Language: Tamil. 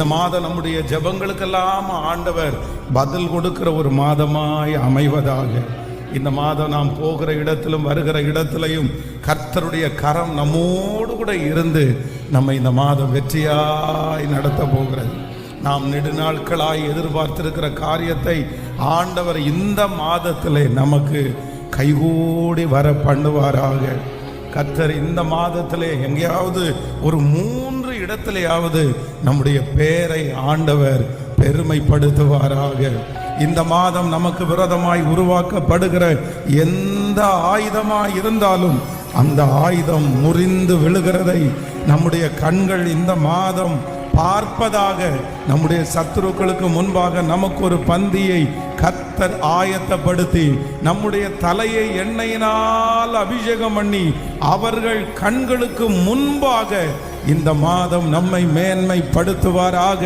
இந்த மாதம் நம்முடைய ஜெபங்களுக்கெல்லாம் ஆண்டவர் பதில் கொடுக்கிற ஒரு மாதமாய் அமைவதாக. இந்த மாதம் நாம் போகிற இடத்திலும் வருகிற இடத்திலையும் கர்த்தருடைய கரம் நம்மோடு கூட இருந்து நம்ம இந்த மாதம் வெற்றியாய் நடத்த போகிறது. நாம் நெடுநாட்களாய் எதிர்பார்த்திருக்கிற காரியத்தை ஆண்டவர் இந்த மாதத்திலே நமக்கு கைகூடி வர பண்ணுவாராக. கர்த்தர் இந்த மாதத்திலே எங்கேயாவது ஒரு 3 இடத்திலேயாவது நம்முடைய பெயரை ஆண்டவர் பெருமைப்படுத்துவாராக. இந்த மாதம் நமக்கு விரோதமாய் உருவாக்கப்படுகிற எந்த ஆயுதமாய் இருந்தாலும் அந்த ஆயுதம் முறிந்து விழுகிறதை நம்முடைய கண்கள் இந்த மாதம் பார்ப்பதாக. நம்முடைய சத்துருக்களுக்கு முன்பாக நமக்கு ஒரு பந்தியை கர்த்தர் ஆயத்தப்படுத்தி நம்முடைய தலையை எண்ணெயினால் அபிஷேகம் பண்ணி அவர்கள் கண்களுக்கு முன்பாக இந்த மாதம் நம்மை மேன்மைப்படுத்துவாராக.